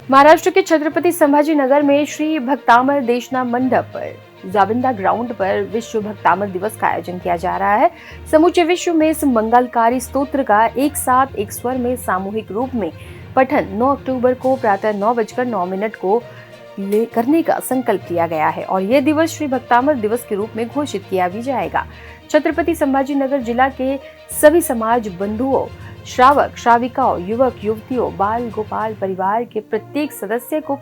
महाराष्ट्र के छत्रपति संभाजी नगर में श्री भक्तामर देशना मंडप पर जाबिंदा ग्राउंड पर विश्व भक्तामर दिवस का आयोजन किया जा रहा है। समूचे विश्व में इस मंगलकारी स्तोत्र का एक साथ एक स्वर में सामूहिक रूप में पठन 9 अक्टूबर को प्रातः 9:09 को करने का संकल्प लिया गया है और यह दिवस श्री भक्तामर दिवस के रूप में घोषित किया भी जाएगा। छत्रपति संभाजी नगर जिला के सभी समाज बंधुओं, श्रावक श्राविकाओं, युवक युवतियों, बाल गोपाल परिवार के प्रत्येक सदस्य को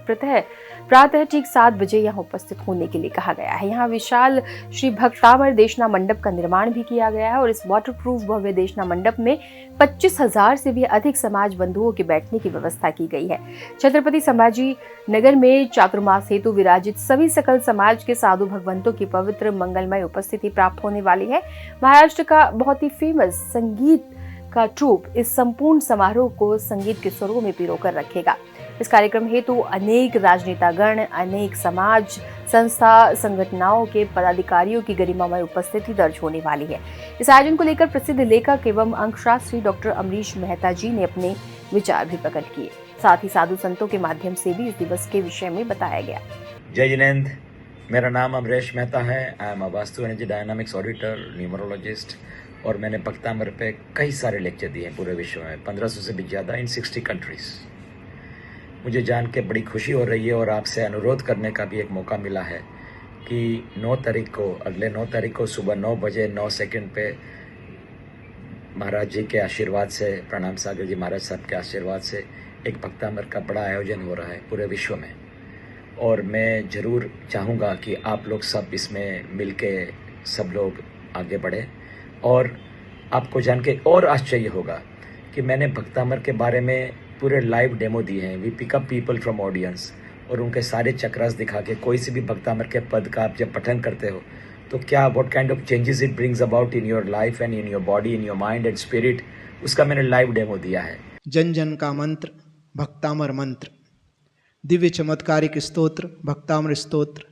प्रातः ठीक 7 बजे यहाँ उपस्थित होने के लिए कहा गया है। यहाँ विशाल श्री भक्तामर देशना मंडप का निर्माण भी किया गया है और इस वाटरप्रूफ भव्य देशना मंडप में 25,000 से भी अधिक समाज बंधुओं के बैठने की व्यवस्था की गई है। छत्रपति संभाजी नगर में चातुर्मास हेतु विराजित सभी सकल समाज के साधु भगवंतों की पवित्र मंगलमय उपस्थिति प्राप्त होने वाली है। महाराष्ट्र का बहुत ही फेमस संगीत का ट्रूप इस संपूर्ण समारोह को संगीत के स्वरों में पिरोकर रखेगा। इस कार्यक्रम हेतु अनेक राजनेतागण, अनेक समाज संस्था संगठनों के पदाधिकारियों की गरिमामय उपस्थिति दर्ज होने वाली है। इस आयोजन को लेकर प्रसिद्ध लेखक एवं अंकशास्त्री डॉक्टर अमरीश मेहता जी ने अपने विचार भी प्रकट किए। साथ ही साधु संतों के माध्यम से भी इस दिवस के विषय में बताया गया। जय जिनेंद्र, मेरा नाम अमरीश मेहता है। I am a vastu energy dynamics auditor, numerologist और मैंने भक्तामर पे कई सारे लेक्चर दिए हैं पूरे विश्व में, 1500 से भी ज़्यादा इन 60 कंट्रीज। मुझे जान के बड़ी खुशी हो रही है और आपसे अनुरोध करने का भी एक मौका मिला है कि 9 तारीख को, अगले 9 तारीख को सुबह 9 बजे 9 सेकंड पे महाराज जी के आशीर्वाद से, प्रणाम सागर जी महाराज साहब के आशीर्वाद से एक भक्तामर का बड़ा आयोजन हो रहा है पूरे विश्व में। और मैं ज़रूर चाहूँगा कि आप लोग सब इसमें मिल के सब लोग आगे बढ़े। और आपको जान के और आश्चर्य होगा कि मैंने भक्तामर के बारे में पूरे लाइव डेमो दिए हैं। We pick up people from audience और उनके सारे चक्रास दिखा के कोई से भी भक्तामर के पद का आप जब पठन करते हो तो क्या what kind of changes it brings about in your life and in your body, in your mind and spirit, उसका मैंने लाइव डेमो दिया है। जन जन का मंत्र भक्तामर मंत्र, दिव्य चमत्कारिक स्तोत्र भक्तामर स्तोत्र,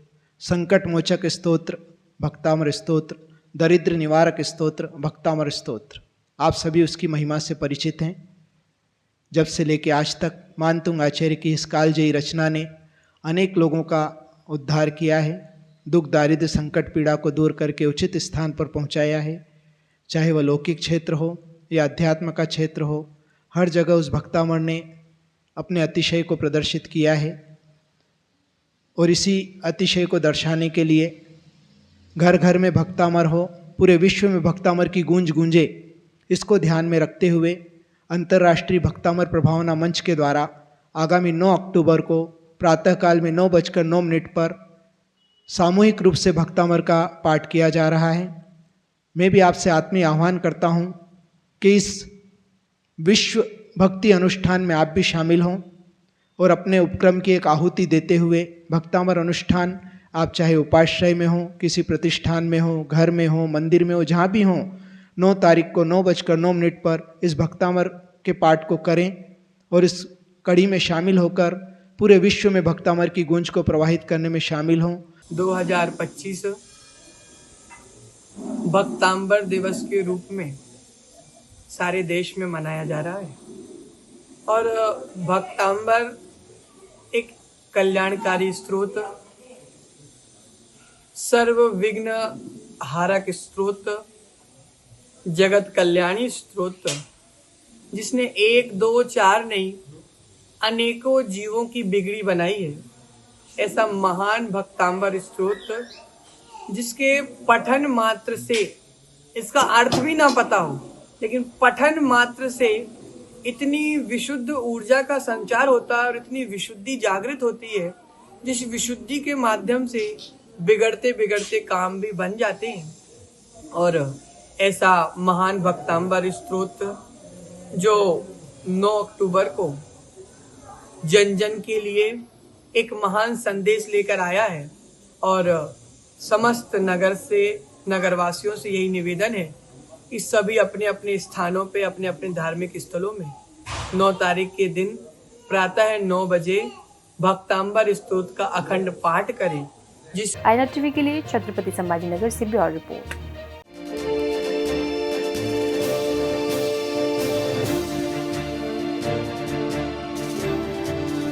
संकट मोचक स्तोत्र भक्तामर स्तोत्र, दरिद्र निवारक स्तोत्र भक्तामर स्तोत्र। आप सभी उसकी महिमा से परिचित हैं। जब से लेके आज तक मानतुंग आचार्य की इस कालजयी रचना ने अनेक लोगों का उद्धार किया है, दुख दारिद्र्य संकट पीड़ा को दूर करके उचित स्थान पर पहुंचाया है। चाहे वह लौकिक क्षेत्र हो या अध्यात्म का क्षेत्र हो, हर जगह उस भक्तामर ने अपने अतिशय को प्रदर्शित किया है। और इसी अतिशय को दर्शाने के लिए घर घर में भक्तामर हो, पूरे विश्व में भक्तामर की गूंज गूंजे, इसको ध्यान में रखते हुए अंतर्राष्ट्रीय भक्तामर प्रभावना मंच के द्वारा आगामी 9 अक्टूबर को प्रातःकाल में 9:09 पर सामूहिक रूप से भक्तामर का पाठ किया जा रहा है। मैं भी आपसे आत्मीय आह्वान करता हूं कि इस विश्व भक्ति अनुष्ठान में आप भी शामिल हों और अपने उपक्रम की एक आहुति देते हुए भक्तामर अनुष्ठान, आप चाहे उपाश्रय में हो, किसी प्रतिष्ठान में हो, घर में हो, मंदिर में हो, जहाँ भी हो, 9 तारीख को 9:09 पर इस भक्तामर के पाठ को करें और इस कड़ी में शामिल होकर पूरे विश्व में भक्तामर की गूंज को प्रवाहित करने में शामिल हों। 2025 भक्तांबर दिवस के रूप में सारे देश में मनाया जा रहा है और भक्तांबर एक कल्याणकारी स्रोत, सर्व विघ्न हारक स्रोत, जगत कल्याणी स्रोत, जिसने 1, 2, 4 नहीं अनेकों जीवों की बिगड़ी बनाई है, ऐसा महान भक्तांबर स्रोत जिसके पठन मात्र से, इसका अर्थ भी ना पता हो, लेकिन पठन मात्र से इतनी विशुद्ध ऊर्जा का संचार होता है और इतनी विशुद्धि जागृत होती है, जिस विशुद्धि के माध्यम से बिगड़ते बिगड़ते काम भी बन जाते हैं। और ऐसा महान भक्तांबर स्तोत्र जो 9 अक्टूबर को जन जन के लिए एक महान संदेश लेकर आया है और समस्त नगरवासियों से यही निवेदन है कि सभी अपने अपने स्थानों पे, अपने अपने धार्मिक स्थलों में 9 तारीख के दिन प्रातः 9 बजे भक्तांबर स्तोत्र का अखंड पाठ करें। आईना टीवी के लिए छत्रपति संभाजी नगर से ब्यूरो रिपोर्ट।